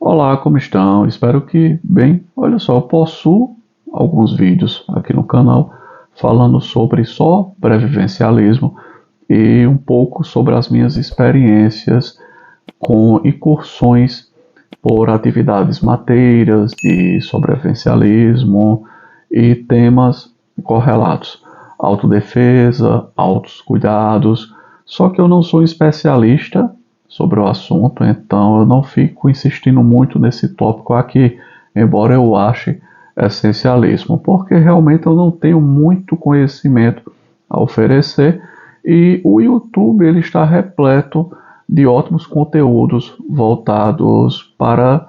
Olá, como estão? Espero que bem. Olha só, eu possuo alguns vídeos aqui no canal falando sobre sobrevivencialismo e um pouco sobre as minhas experiências com incursões por atividades mateiras de sobrevivencialismo e temas correlatos, autodefesa, autos cuidados. Só que eu não sou especialista sobre o assunto, então eu não fico insistindo muito nesse tópico aqui, embora eu ache essencialismo, porque realmente eu não tenho muito conhecimento a oferecer e o YouTube ele está repleto de ótimos conteúdos voltados para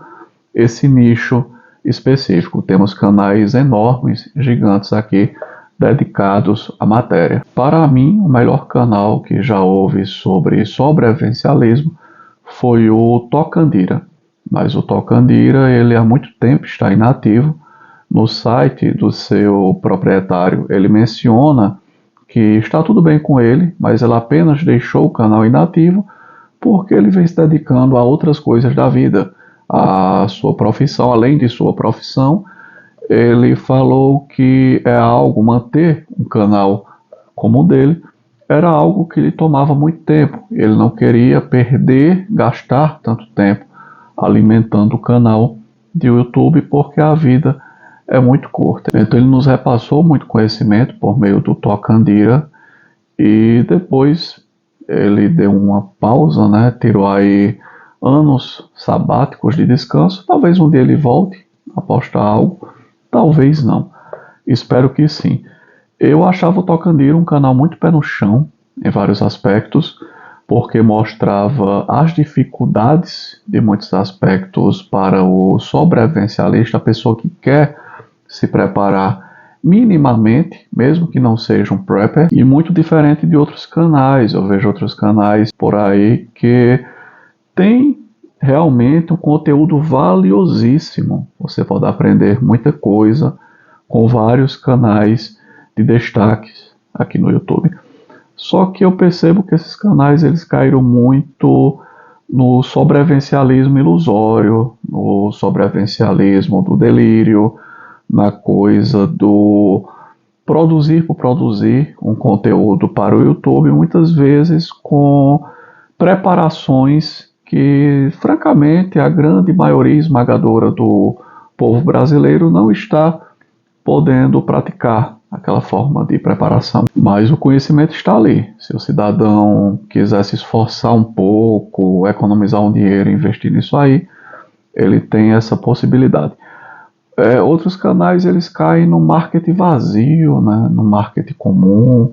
esse nicho específico. Temos canais enormes, gigantes aqui, dedicados à matéria. Para mim, o melhor canal que já houve sobre sobrevivencialismo foi o Tocandira. Mas o Tocandira, ele há muito tempo está inativo. No site do seu proprietário, ele menciona que está tudo bem com ele, mas ele apenas deixou o canal inativo porque ele vem se dedicando a outras coisas da vida, a sua profissão, além de sua profissão. Ele falou que é algo, manter um canal como o dele, era algo que lhe tomava muito tempo. Ele não queria perder, gastar tanto tempo alimentando o canal de YouTube, porque a vida é muito curta. Então ele nos repassou muito conhecimento por meio do Tocandira e depois ele deu uma pausa, né? Tirou aí anos sabáticos de descanso. Talvez um dia ele volte a postar algo, talvez não. Espero que sim. Eu achava o Tocandira um canal muito pé no chão em vários aspectos, porque mostrava as dificuldades de muitos aspectos para o sobrevivencialista, a pessoa que quer se preparar minimamente, mesmo que não seja um prepper, e muito diferente de outros canais. Eu vejo outros canais por aí que tem realmente um conteúdo valiosíssimo. Você pode aprender muita coisa com vários canais de destaques aqui no YouTube. Só que eu percebo que esses canais eles caíram muito no sobrevivencialismo ilusório, no sobrevivencialismo do delírio, na coisa do produzir por produzir um conteúdo para o YouTube, muitas vezes com preparações que, francamente, a grande maioria esmagadora do povo brasileiro não está podendo praticar aquela forma de preparação. Mas o conhecimento está ali. Se o cidadão quiser se esforçar um pouco, economizar um dinheiro e investir nisso aí, ele tem essa possibilidade. Outros canais eles caem no marketing vazio, né? No marketing comum,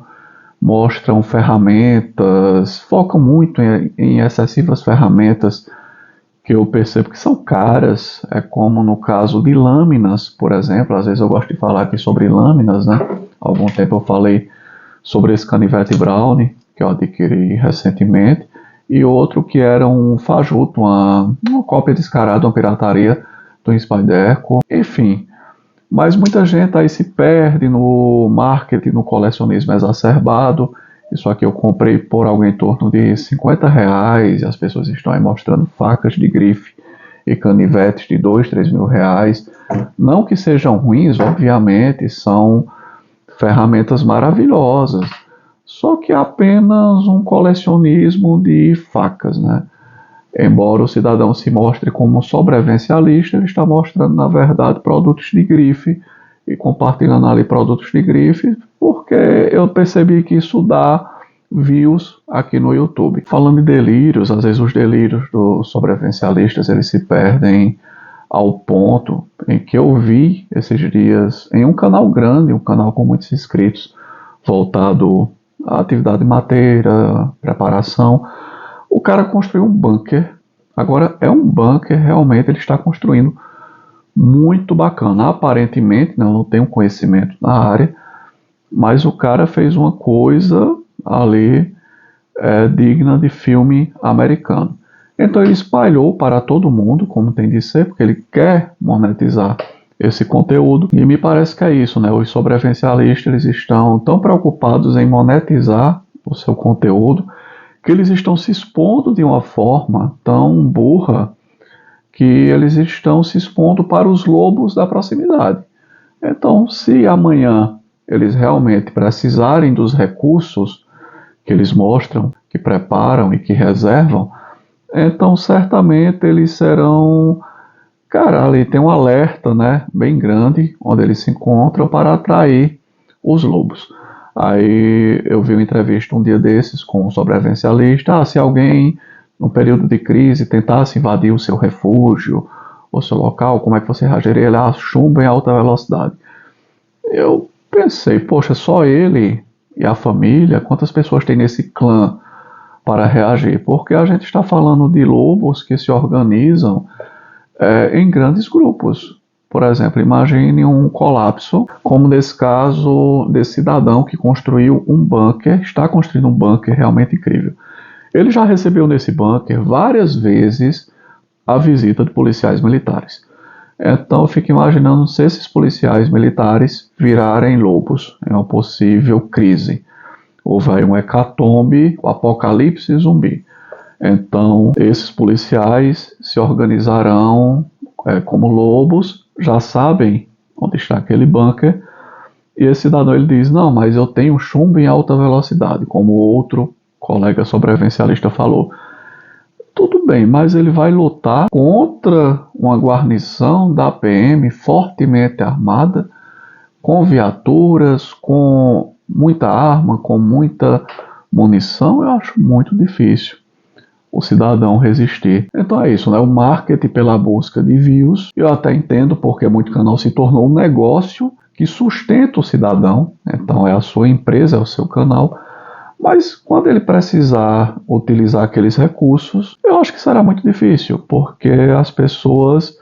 mostram ferramentas, focam muito em excessivas ferramentas que eu percebo que são caras, como no caso de lâminas, por exemplo. Às vezes eu gosto de falar aqui sobre lâminas, né? Há algum tempo eu falei sobre esse canivete Brownie, que eu adquiri recentemente, e outro que era um fajuto, uma cópia descarada, uma pirataria do Spyderco, enfim. Mas muita gente aí se perde no marketing, no colecionismo exacerbado. Isso aqui eu comprei por algo em torno de R$ 50 e as pessoas estão aí mostrando facas de grife e canivetes de R$ 2, R$ 3.000. Não que sejam ruins, obviamente, são ferramentas maravilhosas. Só que é apenas um colecionismo de facas, né? Embora o cidadão se mostre como sobrevivencialista, ele está mostrando, na verdade, produtos de grife e compartilhando ali produtos de grife, porque eu percebi que isso dá views aqui no YouTube. Falando de delírios, às vezes os delírios dos sobrevivencialistas eles se perdem ao ponto em que eu vi esses dias em um canal grande, um canal com muitos inscritos, voltado à atividade mateira, preparação. O cara construiu um bunker. Agora é um bunker, realmente ele está construindo muito bacana. Aparentemente, né, eu não tenho conhecimento na área, mas o cara fez uma coisa ali digna de filme americano. Então ele espalhou para todo mundo, como tem de ser, porque ele quer monetizar esse conteúdo. E me parece que é isso, né? Os sobrevivencialistas eles estão tão preocupados em monetizar o seu conteúdo que eles estão se expondo de uma forma tão burra que eles estão se expondo para os lobos da proximidade. Então, se amanhã eles realmente precisarem dos recursos que eles mostram, que preparam e que reservam, então certamente eles serão... Cara, ali tem um alerta, né, bem grande, onde eles se encontram para atrair os lobos. Aí eu vi uma entrevista um dia desses com um sobrevivencialista. Se alguém, no período de crise, tentasse invadir o seu refúgio, o seu local, como é que você reagiria? Ele, chumbo em alta velocidade. Eu pensei, poxa, só ele e a família, quantas pessoas tem nesse clã para reagir? Porque a gente está falando de lobos que se organizam em grandes grupos. Por exemplo, imagine um colapso, como nesse caso desse cidadão que construiu um bunker, está construindo um bunker realmente incrível. Ele já recebeu nesse bunker várias vezes a visita de policiais militares. Então eu fico imaginando se esses policiais militares virarem lobos em uma possível crise. Houve um hecatombe, o apocalipse zumbi. Então, esses policiais se organizarão como lobos, já sabem onde está aquele bunker, e esse cidadão ele diz, não, mas eu tenho chumbo em alta velocidade, como outro colega sobrevivencialista falou. Tudo bem, mas ele vai lutar contra uma guarnição da PM fortemente armada, com viaturas, com muita arma, com muita munição. Eu acho muito difícil o cidadão resistir. Então é isso, né? O marketing pela busca de views, eu até entendo porque muito canal se tornou um negócio que sustenta o cidadão, então é a sua empresa, é o seu canal, mas quando ele precisar utilizar aqueles recursos, eu acho que será muito difícil, porque as pessoas,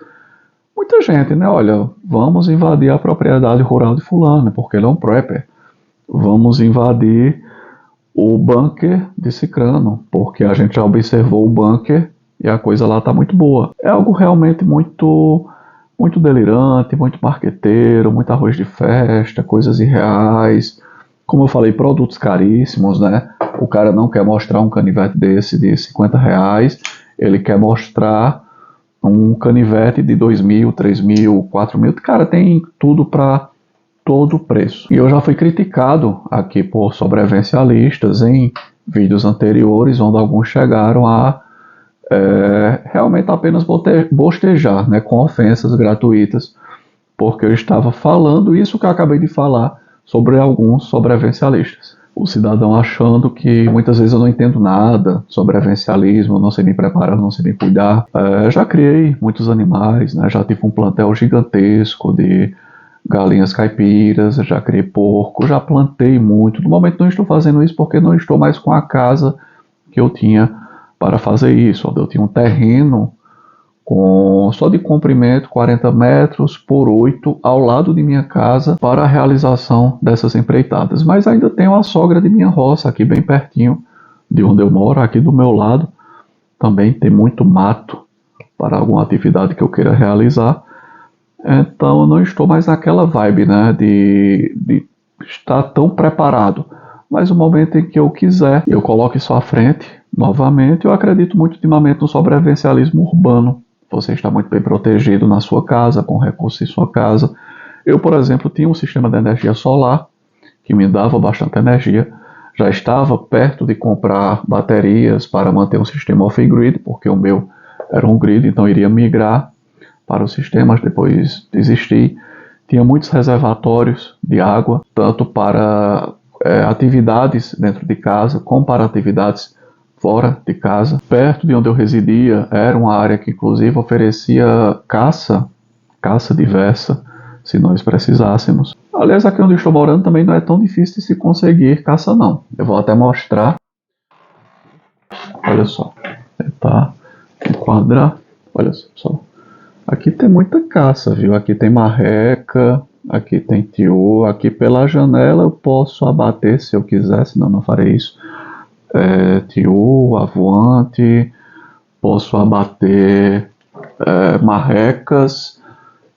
muita gente, né? Olha, vamos invadir a propriedade rural de fulano, porque ele é um prepper. Vamos invadir o bunker de Cicrano, porque a gente já observou o bunker e a coisa lá está muito boa. É algo realmente muito delirante, muito marqueteiro, muito arroz de festa, coisas irreais. Como eu falei, produtos caríssimos, né? O cara não quer mostrar um canivete desse de R$50, ele quer mostrar um canivete de 2.000, 3.000, 4.000. Cara, tem tudo para todo o preço. E eu já fui criticado aqui por sobrevivencialistas em vídeos anteriores, onde alguns chegaram a realmente apenas bostejar, né, com ofensas gratuitas, porque eu estava falando isso que eu acabei de falar sobre alguns sobrevivencialistas. O cidadão achando que muitas vezes eu não entendo nada sobre sobrevivencialismo, não sei me preparar, não sei me cuidar. Já criei muitos animais, né, já tive um plantel gigantesco de galinhas caipiras, já criei porco, já plantei muito. No momento não estou fazendo isso porque não estou mais com a casa que eu tinha para fazer isso. Eu tinha um terreno só de comprimento 40 metros por 8 ao lado de minha casa para a realização dessas empreitadas. Mas ainda tenho a sogra de minha roça aqui bem pertinho de onde eu moro, aqui do meu lado. Também tem muito mato para alguma atividade que eu queira realizar. Então eu não estou mais naquela vibe, né, de estar tão preparado. Mas no momento em que eu quiser, eu coloco isso à frente novamente. Eu acredito muito ultimamente no sobrevivencialismo urbano. Você está muito bem protegido na sua casa, com recursos em sua casa. Eu, por exemplo, tinha um sistema de energia solar que me dava bastante energia. Já estava perto de comprar baterias para manter um sistema off-grid, porque o meu era um grid, então iria migrar para os sistemas, depois desisti. Tinha muitos reservatórios de água, tanto para atividades dentro de casa, como para atividades fora de casa. Perto de onde eu residia, era uma área que inclusive oferecia caça diversa, se nós precisássemos. Aliás, aqui onde eu estou morando também não é tão difícil de se conseguir caça não. Eu vou até mostrar. Olha só, tentar enquadrar. Olha só. Aqui tem muita caça, viu? Aqui tem marreca, aqui tem tiô, aqui pela janela eu posso abater se eu quiser, senão não farei isso. Tiô, avoante, posso abater marrecas,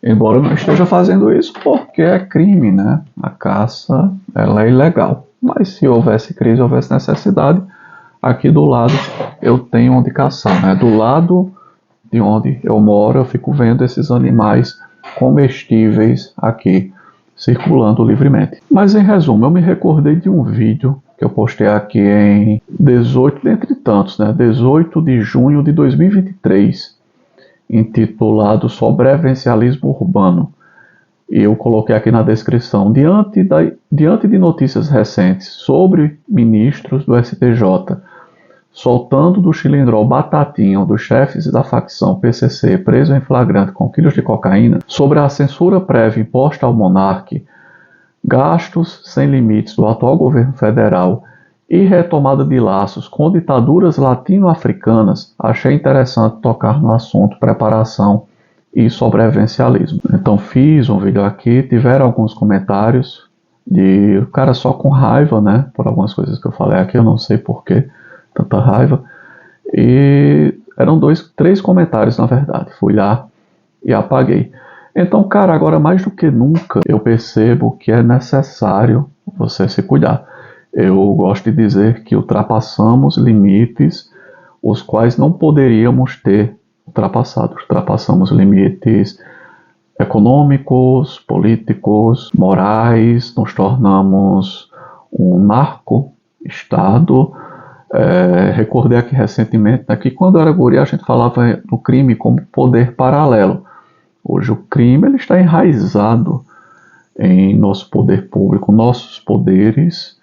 embora eu não esteja fazendo isso porque é crime, né? A caça, ela é ilegal. Mas se houvesse crise, houvesse necessidade, aqui do lado eu tenho onde caçar, né? Do lado de onde eu moro, eu fico vendo esses animais comestíveis aqui, circulando livremente. Mas em resumo, eu me recordei de um vídeo que eu postei aqui em 18, dentre tantos, né, 18 de junho de 2023, intitulado Sobrevivencialismo Urbano. E eu coloquei aqui na descrição, diante de notícias recentes sobre ministros do STJ soltando do cilindrol batatinha um dos chefes da facção PCC preso em flagrante com quilos de cocaína, sobre a censura prévia imposta ao monarca, gastos sem limites do atual governo federal e retomada de laços com ditaduras latino-africanas, achei interessante tocar no assunto preparação e sobrevivencialismo. Então fiz um vídeo aqui, tiveram alguns comentários de o cara só com raiva, né, por algumas coisas que eu falei aqui, eu não sei porquê, tanta raiva, e eram 3 comentários na verdade, fui lá e apaguei. Então, cara, agora mais do que nunca eu percebo que é necessário você se cuidar. Eu gosto de dizer que ultrapassamos limites os quais não poderíamos ter ultrapassado. Ultrapassamos limites econômicos, políticos, morais, nos tornamos um narco-estado. Recordei aqui recentemente, né, que quando eu era guri a gente falava no crime como poder paralelo. Hoje o crime ele está enraizado em nosso poder público, nossos poderes,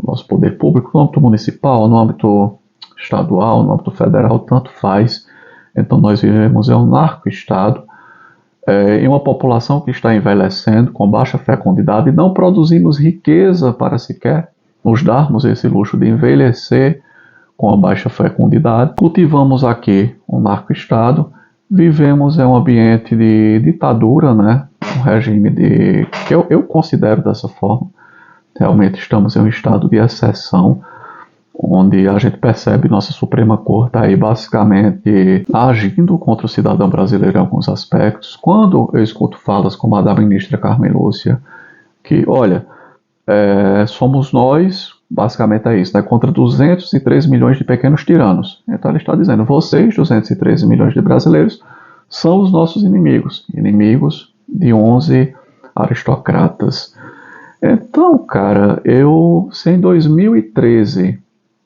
nosso poder público no âmbito municipal, no âmbito estadual, no âmbito federal, tanto faz. Então nós vivemos em um narco-estado, em uma população que está envelhecendo com baixa fecundidade e não produzimos riqueza para sequer nos darmos esse luxo de envelhecer com a baixa fecundidade. Cultivamos aqui um narco-estado, vivemos em um ambiente de ditadura, né? Um regime que eu considero dessa forma. Realmente estamos em um estado de exceção, onde a gente percebe nossa Suprema Corte aí basicamente agindo contra o cidadão brasileiro em alguns aspectos. Quando eu escuto falas como a da ministra Carmen Lúcia, que, olha, somos nós, basicamente é isso, né, contra 203 milhões de pequenos tiranos. Então ele está dizendo, vocês, 213 milhões de brasileiros, são os nossos inimigos, inimigos de 11 aristocratas. Então, cara, se em 2013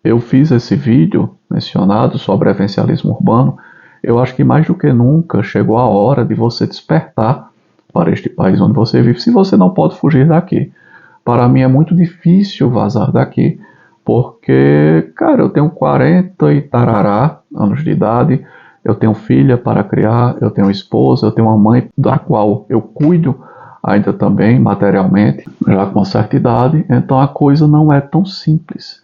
eu fiz esse vídeo mencionado sobre sobrevivencialismo urbano, eu acho que mais do que nunca chegou a hora de você despertar para este país onde você vive, se você não pode fugir daqui. Para mim é muito difícil vazar daqui, porque, cara, eu tenho 40 e tarará anos de idade, eu tenho filha para criar, eu tenho esposa, eu tenho uma mãe da qual eu cuido ainda também materialmente, já com certa idade, então a coisa não é tão simples.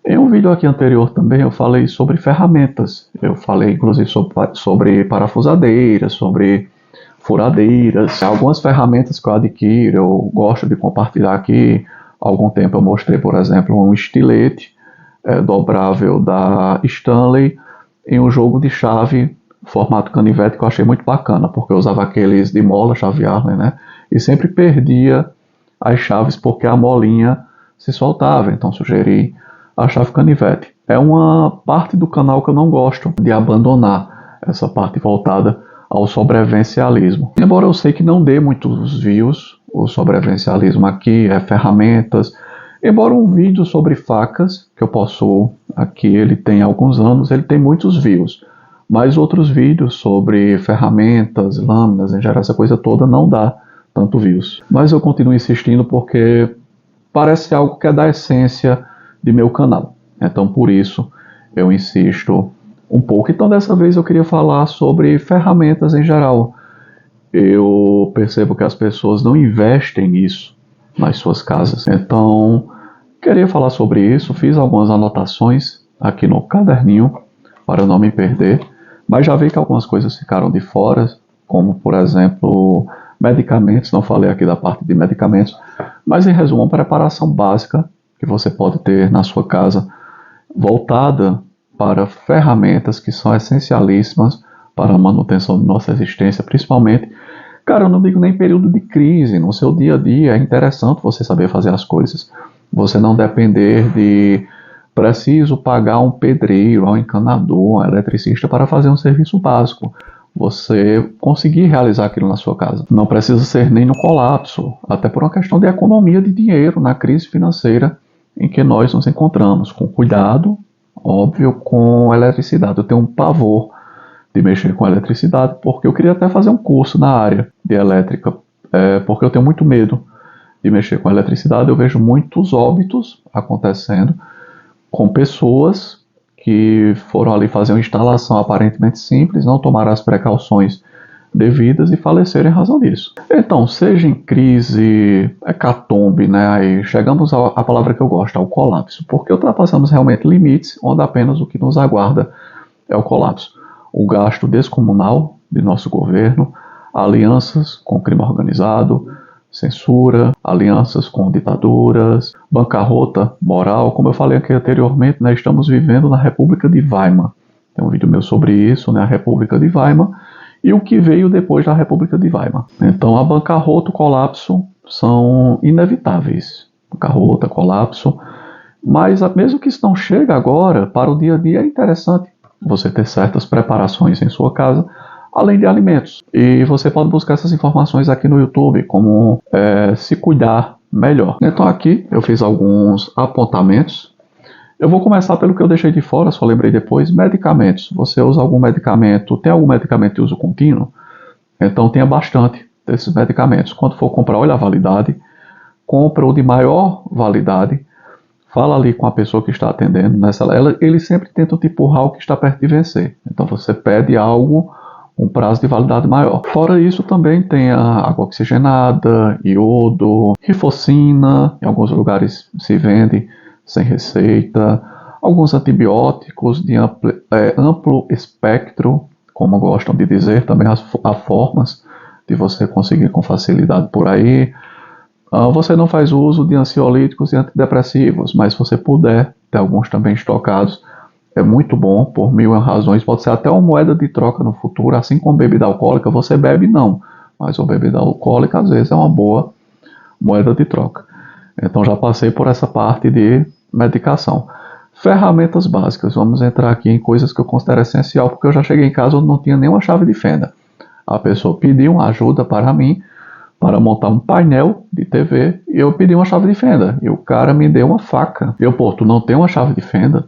Em um vídeo aqui anterior também eu falei sobre ferramentas, eu falei inclusive sobre parafusadeiras, sobre furadeiras, algumas ferramentas que eu adquiro, eu gosto de compartilhar aqui. Há algum tempo eu mostrei, por exemplo, um estilete dobrável da Stanley em um jogo de chave formato canivete que eu achei muito bacana, porque eu usava aqueles de mola, chave Allen, né? E sempre perdia as chaves porque a molinha se soltava, então sugeri a chave canivete. É uma parte do canal que eu não gosto de abandonar, essa parte voltada ao sobrevivencialismo. Embora eu sei que não dê muitos views, o sobrevivencialismo aqui é ferramentas, embora um vídeo sobre facas, que eu possuo aqui, ele tem alguns anos, ele tem muitos views, mas outros vídeos sobre ferramentas, lâminas, em geral, essa coisa toda não dá tanto views. Mas eu continuo insistindo porque parece algo que é da essência de meu canal, então por isso eu insisto um pouco. Então dessa vez eu queria falar sobre ferramentas em geral. Eu percebo que as pessoas não investem nisso nas suas casas. Então queria falar sobre isso, fiz algumas anotações aqui no caderninho para não me perder, mas já vi que algumas coisas ficaram de fora, como por exemplo medicamentos, não falei aqui da parte de medicamentos, mas em resumo, uma preparação básica que você pode ter na sua casa, voltada para ferramentas que são essencialíssimas para a manutenção de nossa existência, principalmente, cara, eu não digo nem período de crise, no seu dia a dia é interessante você saber fazer as coisas, você não depender de preciso pagar um pedreiro, um encanador, um eletricista para fazer um serviço básico. Você conseguir realizar aquilo na sua casa. Não precisa ser nem no colapso, até por uma questão de economia de dinheiro na crise financeira em que nós nos encontramos. Com cuidado, óbvio, com eletricidade. Eu tenho um pavor de mexer com eletricidade, porque eu queria até fazer um curso na área de elétrica, porque eu tenho muito medo de mexer com eletricidade. Eu vejo muitos óbitos acontecendo com pessoas que foram ali fazer uma instalação aparentemente simples, não tomaram as precauções devidas e faleceram em razão disso. Então, seja em crise, hecatombe, né, aí chegamos à palavra que eu gosto, ao colapso, porque ultrapassamos realmente limites onde apenas o que nos aguarda é o colapso. O gasto descomunal de nosso governo, alianças com o crime organizado, censura, alianças com ditaduras, bancarrota moral. Como eu falei aqui anteriormente, né, estamos vivendo na República de Weimar. Tem um vídeo meu sobre isso, né, a República de Weimar, e o que veio depois da República de Weimar. Então a bancarrota e o colapso são inevitáveis. Bancarrota, colapso. Mas mesmo que isso não chegue agora, para o dia a dia é interessante você ter certas preparações em sua casa, além de alimentos. E você pode buscar essas informações aqui no YouTube, como se cuidar melhor. Então aqui eu fiz alguns apontamentos. Eu vou começar pelo que eu deixei de fora, só lembrei depois. Medicamentos. Você usa algum medicamento, tem algum medicamento de uso contínuo? Então tenha bastante desses medicamentos. Quando for comprar, olha a validade. Compra o de maior validade. Fala ali com a pessoa que está atendendo. Eles sempre tentam te empurrar o que está perto de vencer. Então você pede algo, um prazo de validade maior. Fora isso, também tem a água oxigenada, iodo, rifocina. Em alguns lugares se vende sem receita. Alguns antibióticos de amplo espectro, como gostam de dizer. Também há formas de você conseguir com facilidade por aí. Você não faz uso de ansiolíticos e antidepressivos, mas se você puder, ter alguns também estocados, é muito bom, por mil razões. Pode ser até uma moeda de troca no futuro, assim como bebida alcoólica. Você bebe não, mas a bebida alcoólica às vezes é uma boa moeda de troca. Então já passei por essa parte de medicação. Ferramentas básicas, vamos entrar aqui em coisas que eu considero essencial, porque eu já cheguei em casa onde não tinha nenhuma chave de fenda. A pessoa pediu uma ajuda para mim, para montar um painel de TV, e eu pedi uma chave de fenda, e o cara me deu uma faca. Tu não tem uma chave de fenda?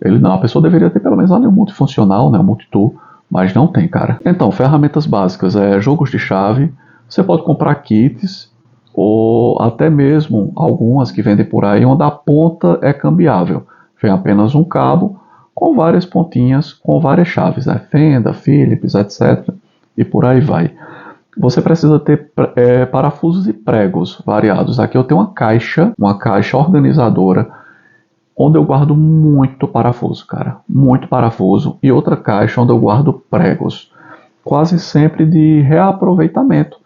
Ele, não, a pessoa deveria ter pelo menos ali um multifuncional, né, um multitool, mas não tem, cara. Então, ferramentas básicas, jogos de chave, você pode comprar kits, ou até mesmo algumas que vendem por aí, onde a ponta é cambiável. Vem apenas um cabo, com várias pontinhas, com várias chaves, né, fenda, Phillips, etc, e por aí vai. Você precisa ter parafusos e pregos variados. Aqui eu tenho uma caixa organizadora, onde eu guardo muito parafuso, cara. Muito parafuso. E outra caixa onde eu guardo pregos. Quase sempre de reaproveitamento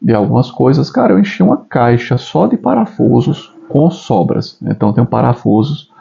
de algumas coisas. Cara, eu enchi uma caixa só de parafusos com sobras. Então tem parafusos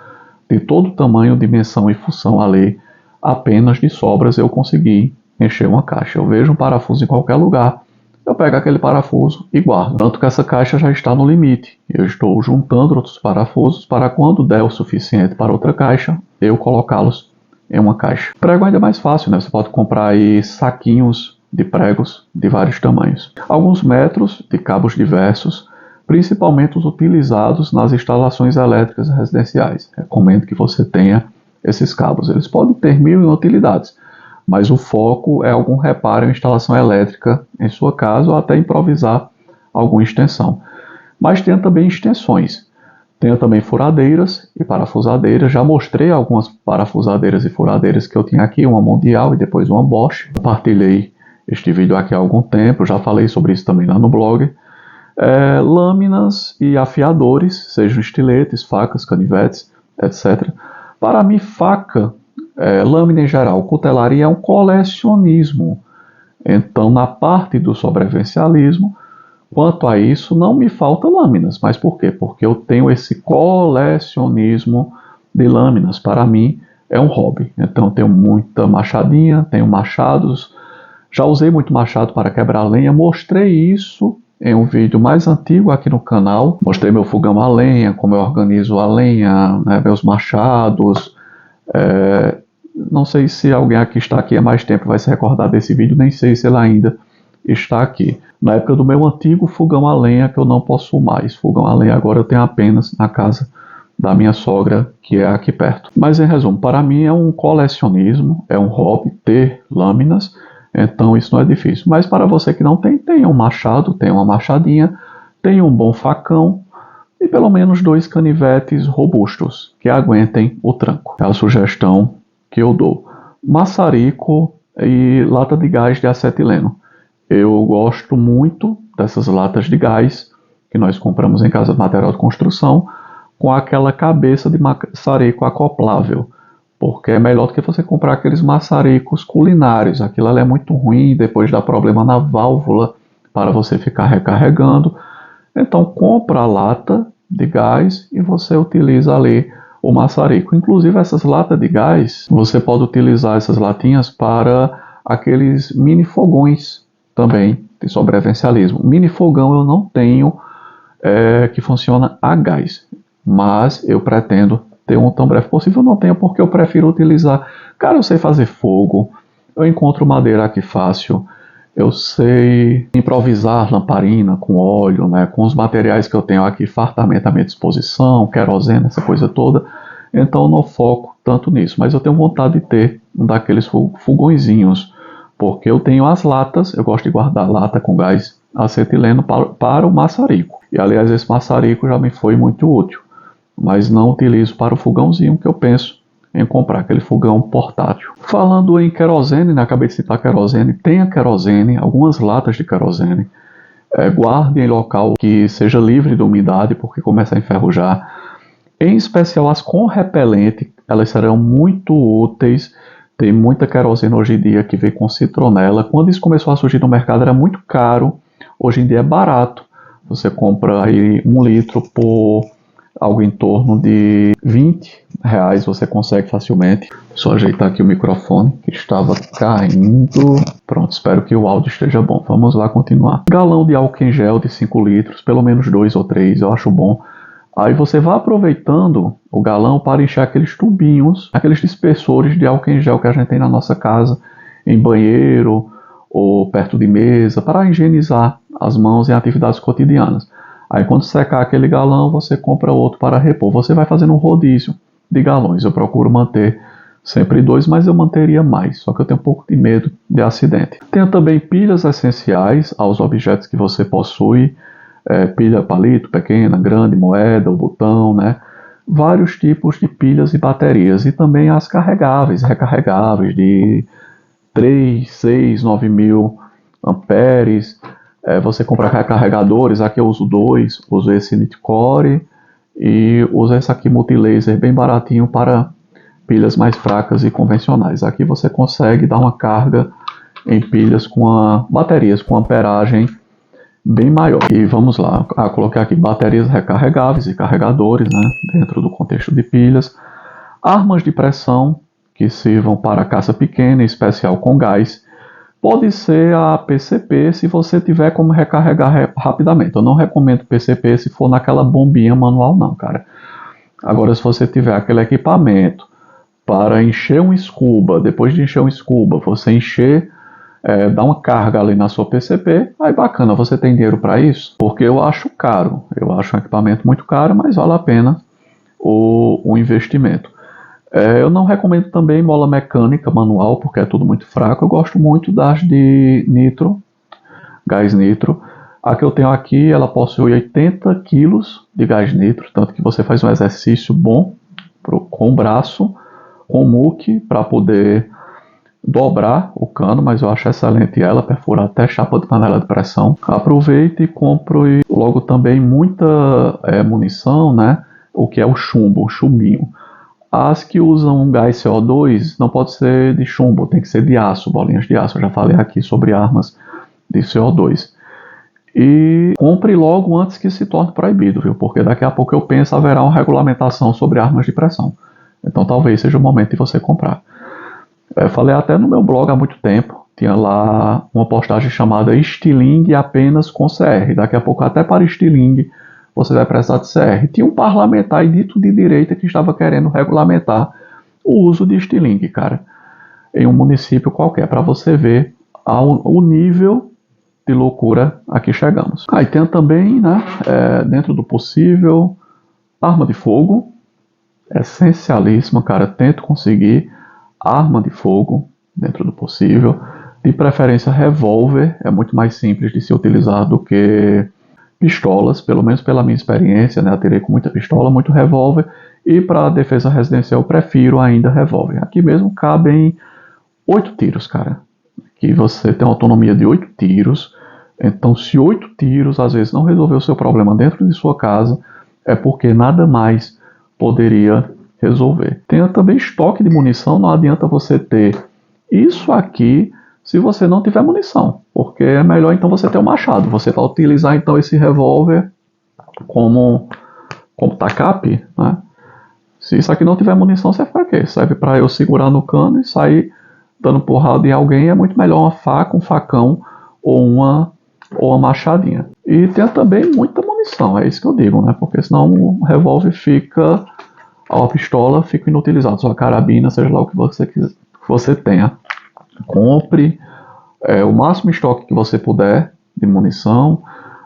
de todo tamanho, dimensão e função ali. Apenas de sobras eu consegui encher uma caixa. Eu vejo um parafuso em qualquer lugar, eu pego aquele parafuso e guardo. Tanto que essa caixa já está no limite. Eu estou juntando outros parafusos para quando der o suficiente para outra caixa, eu colocá-los em uma caixa. Prego ainda é mais fácil, né? Você pode comprar aí saquinhos de pregos de vários tamanhos. Alguns metros de cabos diversos, principalmente os utilizados nas instalações elétricas residenciais. Recomendo que você tenha esses cabos. Eles podem ter mil utilidades, mas o foco é algum reparo em instalação elétrica em sua casa ou até improvisar alguma extensão. Mas tenha também extensões. Tenha também furadeiras e parafusadeiras. Já mostrei algumas parafusadeiras e furadeiras que eu tinha aqui, uma Mundial e depois uma Bosch. Compartilhei este vídeo aqui há algum tempo, já falei sobre isso também lá no blog. Lâminas e afiadores, sejam estiletes, facas, canivetes, etc. Para mim, faca, lâmina em geral, cutelaria é um colecionismo. Então, na parte do sobrevivencialismo, quanto a isso, não me falta lâminas. Mas por quê? Porque eu tenho esse colecionismo de lâminas. Para mim, é um hobby. Então, eu tenho muita machadinha, tenho machados. Já usei muito machado para quebrar lenha. Mostrei isso em um vídeo mais antigo aqui no canal. Mostrei meu fogão a lenha, como eu organizo a lenha, né, meus machados. Não sei se alguém aqui está aqui há mais tempo vai se recordar desse vídeo, nem sei se ele ainda está aqui. Na época do meu antigo fogão a lenha, que eu não possuo mais. Fogão a lenha agora eu tenho apenas na casa da minha sogra, que é aqui perto. Mas em resumo, para mim é um colecionismo, é um hobby ter lâminas, então isso não é difícil. Mas para você que não tem, tenha um machado, tenha uma machadinha, tenha um bom facão e pelo menos 2 canivetes robustos, que aguentem o tranco. É a sugestão que eu dou. Maçarico e lata de gás de acetileno. Eu gosto muito dessas latas de gás que nós compramos em casa de material de construção, com aquela cabeça de maçarico acoplável, porque é melhor do que você comprar aqueles maçaricos culinários. Aquilo ali é muito ruim, depois dá problema na válvula para você ficar recarregando. Então compra a lata de gás e você utiliza ali o maçarico. Inclusive essas latas de gás, você pode utilizar essas latinhas para aqueles mini fogões também de sobrevivencialismo. Mini fogão eu não tenho que funciona a gás, mas eu pretendo ter um tão breve possível. Eu não tenho porque eu prefiro utilizar. Cara, eu sei fazer fogo, eu encontro madeira aqui fácil, eu sei improvisar lamparina com óleo, né, com os materiais que eu tenho aqui fartamente à minha disposição, querosene, essa coisa toda. Então eu não foco tanto nisso, mas eu tenho vontade de ter um daqueles fogõezinhos, porque eu tenho as latas, eu gosto de guardar lata com gás acetileno para o maçarico. E aliás, esse maçarico já me foi muito útil, mas não utilizo para o fogãozinho que eu penso em comprar, aquele fogão portátil. Falando em querosene, né, acabei de citar querosene, tenha querosene, algumas latas de querosene, guarde em local que seja livre de umidade, porque começa a enferrujar. Em especial as com repelente, elas serão muito úteis. Tem muita querosene hoje em dia que vem com citronela. Quando isso começou a surgir no mercado era muito caro, hoje em dia é barato. Você compra aí 1 litro por algo em torno de R$20, você consegue facilmente. Só ajeitar aqui o microfone que estava caindo. Pronto, espero que o áudio esteja bom. Vamos lá continuar. Galão de álcool em gel de 5 litros, pelo menos 2 ou 3, eu acho bom. Aí você vai aproveitando o galão para encher aqueles tubinhos, aqueles dispersores de álcool em gel que a gente tem na nossa casa, em banheiro ou perto de mesa, para higienizar as mãos em atividades cotidianas. Aí quando secar aquele galão, você compra outro para repor. Você vai fazendo um rodízio de galões. Eu procuro manter sempre 2, mas eu manteria mais, só que eu tenho um pouco de medo de acidente. Tenha também pilhas essenciais aos objetos que você possui, pilha palito, pequena, grande, moeda, o botão, né? Vários tipos de pilhas e baterias. E também as carregáveis, recarregáveis de 3, 6, 9 mil amperes. Você compra recarregadores, aqui eu uso 2, uso esse Nitecore e uso esse aqui multilaser bem baratinho para pilhas mais fracas e convencionais. Aqui você consegue dar uma carga em pilhas com baterias com amperagem bem maior. E vamos lá, coloquei aqui baterias recarregáveis e carregadores, né, dentro do contexto de pilhas. Armas de pressão que sirvam para caça pequena, em especial com gás. Pode ser a PCP se você tiver como recarregar rapidamente. Eu não recomendo PCP se for naquela bombinha manual não, cara. Agora, se você tiver aquele equipamento para encher um scuba, depois de encher um scuba, você encher, dar uma carga ali na sua PCP, aí bacana, você tem dinheiro para isso? Porque eu acho caro, eu acho um equipamento muito caro, mas vale a pena o investimento. Eu não recomendo também mola mecânica manual, porque é tudo muito fraco. Eu gosto muito das de nitro, gás nitro. A que eu tenho aqui, ela possui 80 kg de gás nitro, tanto que você faz um exercício bom com o braço, com o muque, para poder dobrar o cano, mas eu acho excelente ela, perfura até chapa de panela de pressão. Aproveite e compre logo também muita munição, né? O que é o chumbo, o chumbinho. As que usam gás CO2 não pode ser de chumbo, tem que ser de aço, bolinhas de aço. Eu já falei aqui sobre armas de CO2. E compre logo antes que se torne proibido, viu? Porque daqui a pouco eu penso haverá uma regulamentação sobre armas de pressão. Então talvez seja o momento de você comprar. Eu falei até no meu blog há muito tempo, tinha lá uma postagem chamada estilingue apenas com CR. Daqui a pouco até para estilingue você vai precisar de CR. Tinha um parlamentar dito de direita que estava querendo regulamentar o uso de estilingue, cara, em um município qualquer, para você ver o nível de loucura a que chegamos. Aí tem também, né, dentro do possível, arma de fogo, essencialíssima, cara, tento conseguir arma de fogo dentro do possível, de preferência revólver, é muito mais simples de se utilizar do que pistolas, pelo menos pela minha experiência, né, atirei com muita pistola, muito revólver, e para a defesa residencial eu prefiro ainda revólver. Aqui mesmo cabem 8 tiros, cara, que você tem uma autonomia de 8 tiros, então se 8 tiros às vezes não resolver o seu problema dentro de sua casa, é porque nada mais poderia resolver. Tenha também estoque de munição, não adianta você ter isso aqui se você não tiver munição, porque é melhor então você ter um machado. Você vai utilizar então esse revólver como tacape, né? Se isso aqui não tiver munição, serve para quê? Serve para eu segurar no cano e sair dando porrada em alguém. É muito melhor uma faca, um facão ou uma machadinha. E tem também muita munição, é isso que eu digo, né? Porque senão o revólver fica, a pistola fica inutilizada, sua carabina, seja lá o que você tenha. Compre o máximo estoque que você puder de munição,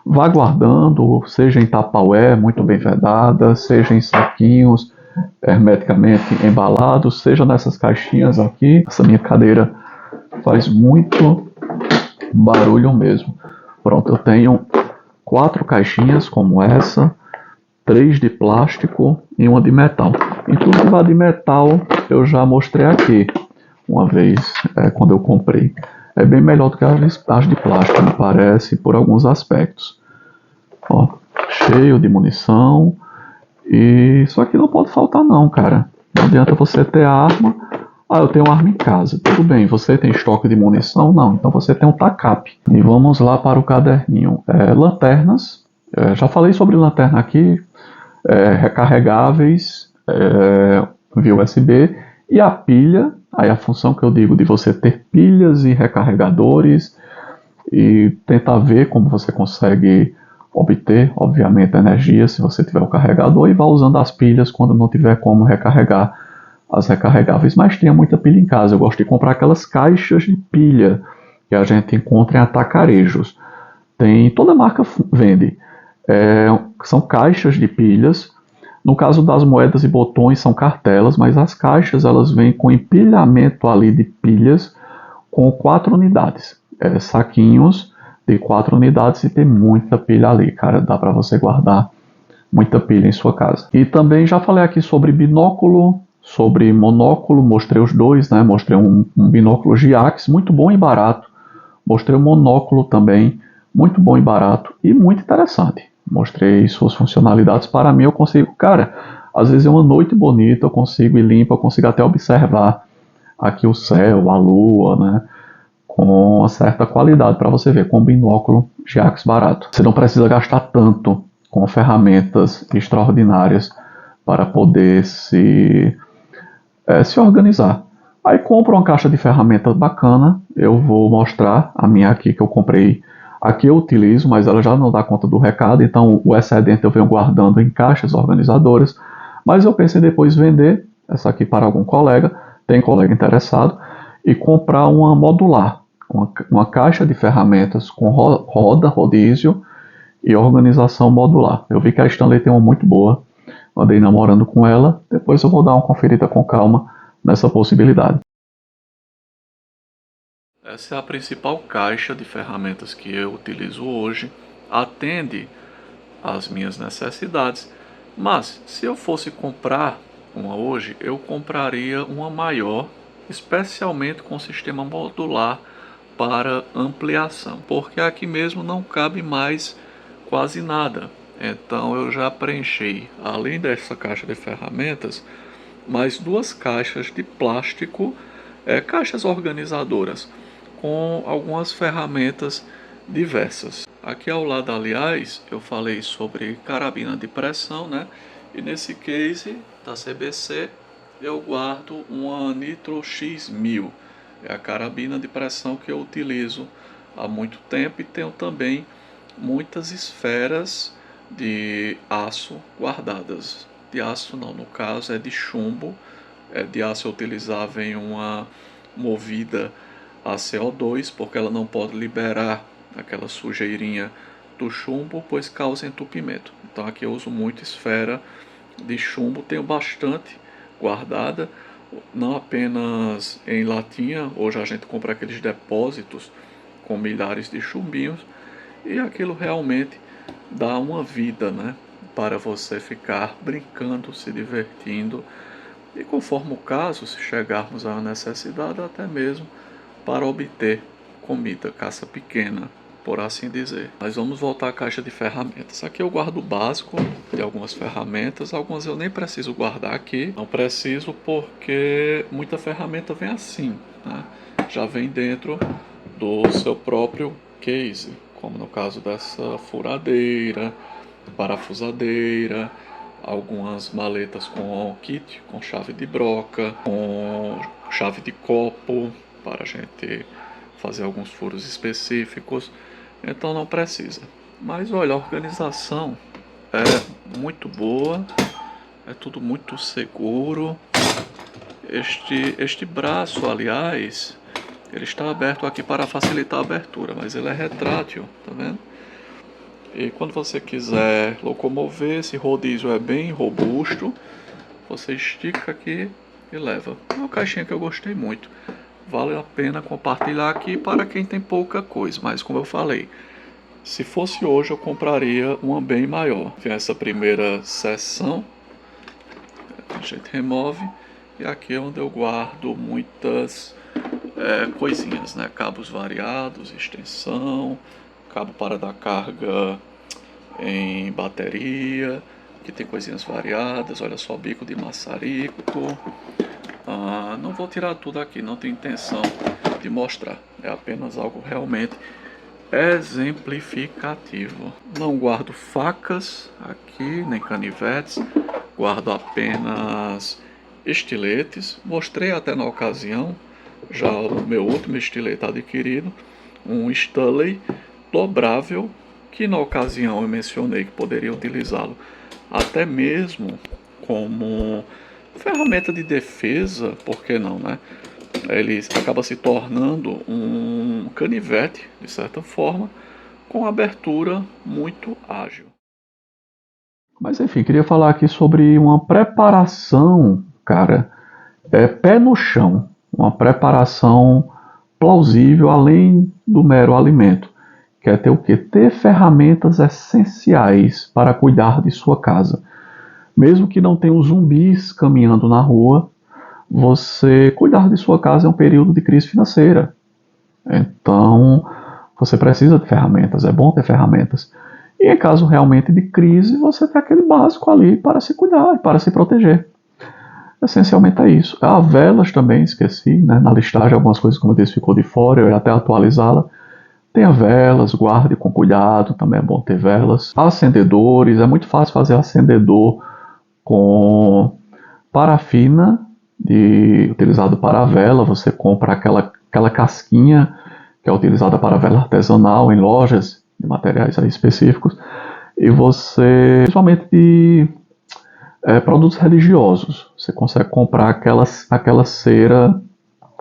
vá guardando, seja em tapaué, muito bem vedada, seja em saquinhos hermeticamente embalados, seja nessas caixinhas aqui. Essa minha cadeira faz muito barulho mesmo. Pronto, eu tenho 4 caixinhas como essa, 3 de plástico e uma de metal. Inclusive a de metal eu já mostrei aqui uma vez, quando eu comprei. É bem melhor do que as de plástico, me parece, por alguns aspectos. Ó, cheio de munição. E isso aqui não pode faltar não, cara. Não adianta você ter arma. Ah, eu tenho arma em casa. Tudo bem, você tem estoque de munição? Não, então você tem um tacape. E vamos lá para o caderninho. Lanternas. Já falei sobre lanterna aqui. Recarregáveis via USB. E a pilha. Aí a função que eu digo de você ter pilhas e recarregadores. E tentar ver como você consegue obter, obviamente, energia se você tiver o carregador, e vá usando as pilhas quando não tiver como recarregar as recarregáveis. Mas tinha muita pilha em casa, eu gosto de comprar aquelas caixas de pilha que a gente encontra em atacarejos. Tem, toda marca vende. São caixas de pilhas. No caso das moedas e botões são cartelas, mas as caixas elas vêm com empilhamento ali de pilhas com 4 unidades. Saquinhos de 4 unidades e tem muita pilha ali, cara. Dá para você guardar muita pilha em sua casa. E também já falei aqui sobre binóculo, sobre monóculo, mostrei os dois, né? Mostrei um binóculo Giax, muito bom e barato. Mostrei o monóculo também, muito bom e barato e muito interessante. Mostrei suas funcionalidades. Para mim eu consigo, cara, às vezes é uma noite bonita, eu consigo ir limpo, eu consigo até observar aqui o céu, a lua, né? Com uma certa qualidade para você ver, com um binóculo Giax barato. Você não precisa gastar tanto com ferramentas extraordinárias para poder se organizar. Aí compro uma caixa de ferramentas bacana, eu vou mostrar a minha aqui que eu comprei. Aqui eu utilizo, mas ela já não dá conta do recado, então o excedente eu venho guardando em caixas organizadoras, mas eu pensei depois vender essa aqui para algum colega, tem colega interessado, e comprar uma modular, uma caixa de ferramentas com rodízio e organização modular. Eu vi que a Stanley tem uma muito boa, andei namorando com ela, depois eu vou dar uma conferida com calma nessa possibilidade. Essa é a principal caixa de ferramentas que eu utilizo hoje, atende às minhas necessidades, mas se eu fosse comprar uma hoje, eu compraria uma maior, especialmente com sistema modular para ampliação, porque aqui mesmo não cabe mais quase nada. Então eu já preenchi, além dessa caixa de ferramentas, mais 2 caixas de plástico, caixas organizadoras, com algumas ferramentas diversas. Aqui ao lado, aliás, eu falei sobre carabina de pressão, né? E nesse case da CBC eu guardo uma Nitro X1000. É a carabina de pressão que eu utilizo há muito tempo e tenho também muitas esferas de aço guardadas. De aço não, no caso é de chumbo. De aço eu utilizava em uma movida a CO2, porque ela não pode liberar aquela sujeirinha do chumbo, pois causa entupimento. Então aqui eu uso muito esfera de chumbo, tenho bastante guardada, não apenas em latinha, hoje a gente compra aqueles depósitos com milhares de chumbinhos, e aquilo realmente dá uma vida, né, para você ficar brincando, se divertindo, e conforme o caso, se chegarmos à necessidade, até mesmo para obter comida, caça pequena, por assim dizer. Mas vamos voltar à caixa de ferramentas. Aqui eu guardo o básico de algumas ferramentas, algumas eu nem preciso guardar aqui. Não preciso porque muita ferramenta vem assim, né? Já vem dentro do seu próprio case, como no caso dessa furadeira, parafusadeira, algumas maletas com kit, com chave de broca, com chave de copo, para a gente fazer alguns furos específicos, então não precisa. Mas olha, a organização é muito boa, é tudo muito seguro. Este braço, aliás, ele está aberto aqui para facilitar a abertura, mas ele é retrátil, tá vendo? E quando você quiser locomover, esse rodízio é bem robusto, você estica aqui e leva. É uma caixinha que eu gostei muito. Vale a pena compartilhar aqui para quem tem pouca coisa, mas como eu falei, se fosse hoje eu compraria uma bem maior. Tem essa primeira seção, a gente remove, e aqui é onde eu guardo muitas coisinhas, né? Cabos variados, extensão, cabo para dar carga em bateria, que tem coisinhas variadas, olha só, bico de maçarico. Não vou tirar tudo aqui, não tenho intenção de mostrar, é apenas algo realmente exemplificativo. Não guardo facas aqui, nem canivetes, guardo apenas estiletes. Mostrei até na ocasião, já o meu último estilete adquirido, um Stanley dobrável, que na ocasião eu mencionei que poderia utilizá-lo até mesmo como ferramenta de defesa, por que não, né? Ele acaba se tornando um canivete, de certa forma, com abertura muito ágil. Mas enfim, queria falar aqui sobre uma preparação, cara, pé no chão, uma preparação plausível além do mero alimento. Quer ter o quê? Ter ferramentas essenciais para cuidar de sua casa. Mesmo que não tenham zumbis caminhando na rua, você cuidar de sua casa é um período de crise financeira. Então, você precisa de ferramentas, é bom ter ferramentas. E em caso realmente de crise, você tem aquele básico ali para se cuidar, para se proteger. Essencialmente é isso. Velas também, esqueci, né? Na listagem algumas coisas, como eu disse, ficou de fora, eu ia até atualizá-la. Tenha velas, guarde com cuidado, também é bom ter velas. Acendedores, é muito fácil fazer acendedor com parafina utilizado para a vela. Você compra aquela casquinha que é utilizada para a vela artesanal em lojas de materiais aí específicos. E você, principalmente de produtos religiosos, você consegue comprar aquela cera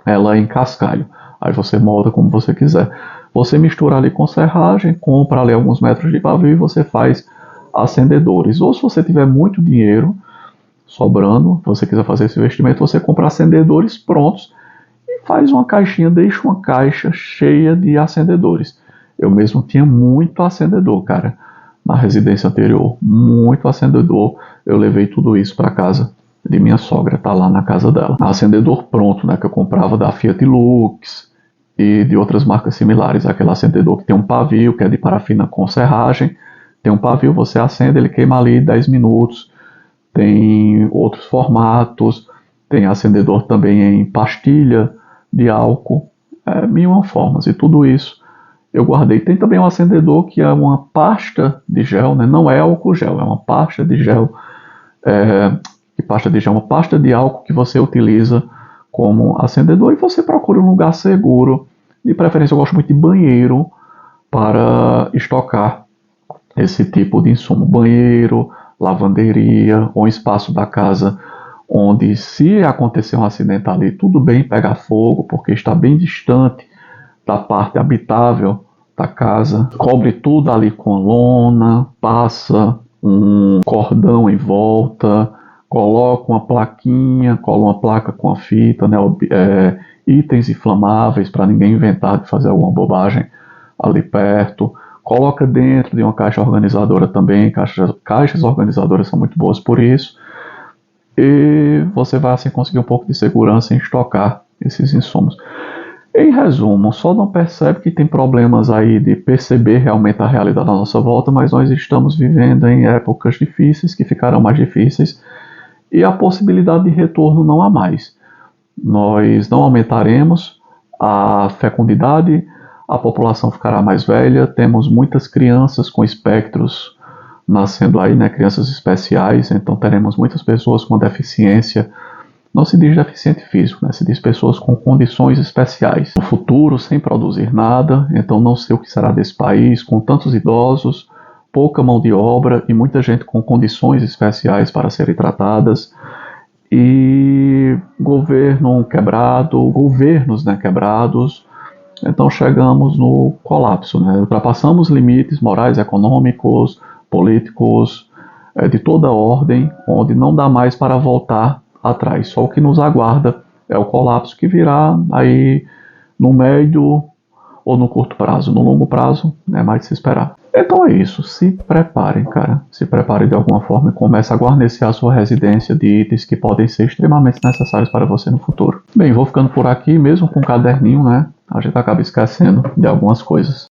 ela em cascalho. Aí você molda como você quiser. Você mistura ali com serragem, compra ali alguns metros de pavio e você faz acendedores. Ou se você tiver muito dinheiro sobrando, se você quiser fazer esse investimento, você compra acendedores prontos e faz uma caixinha, deixa uma caixa cheia de acendedores. Eu mesmo tinha muito acendedor, cara, na residência anterior, muito acendedor. Eu levei tudo isso para casa de minha sogra, tá lá na casa dela. Acendedor pronto, né, que eu comprava da Fiat Lux e de outras marcas similares. Aquele acendedor que tem um pavio, que é de parafina com serragem. Tem um pavio, você acende, ele queima ali 10 minutos. Tem outros formatos, tem acendedor também em pastilha de álcool, mil uma formas. E tudo isso eu guardei. Tem também um acendedor que é uma pasta de gel, né? Não é álcool gel, é uma pasta de gel. Que pasta de gel? Uma pasta de álcool que você utiliza como acendedor, e você procure um lugar seguro. De preferência, eu gosto muito de banheiro para estocar esse tipo de insumo. Banheiro, lavanderia ou espaço da casa onde, se acontecer um acidente ali, tudo bem pegar fogo, porque está bem distante da parte habitável da casa. Cobre tudo ali com lona, passa um cordão em volta, coloca uma plaquinha, cola uma placa com a fita, né, itens inflamáveis para ninguém inventar de fazer alguma bobagem ali perto. Coloca dentro de uma caixa organizadora também, caixas organizadoras são muito boas por isso. E você vai assim conseguir um pouco de segurança em estocar esses insumos. Em resumo, só não percebe que tem problemas aí de perceber realmente a realidade à nossa volta, mas nós estamos vivendo em épocas difíceis, que ficarão mais difíceis, e a possibilidade de retorno não há mais. Nós não aumentaremos a fecundidade, a população ficará mais velha, temos muitas crianças com espectros nascendo aí, né, crianças especiais, então teremos muitas pessoas com deficiência. Não se diz deficiente físico, né? Se diz pessoas com condições especiais. No futuro, sem produzir nada, então não sei o que será desse país, com tantos idosos, pouca mão de obra e muita gente com condições especiais para serem tratadas. E governo quebrado, governos, né, quebrados. Então chegamos no colapso, né? Ultrapassamos limites morais, econômicos, políticos, de toda ordem, onde não dá mais para voltar atrás. Só o que nos aguarda é o colapso, que virá aí no médio ou no curto prazo. No longo prazo é mais de se esperar. Então é isso, se preparem, cara. Se preparem de alguma forma e comece a guarnecer a sua residência de itens que podem ser extremamente necessários para você no futuro. Bem, vou ficando por aqui, mesmo com um caderninho, né? A gente acaba esquecendo de algumas coisas.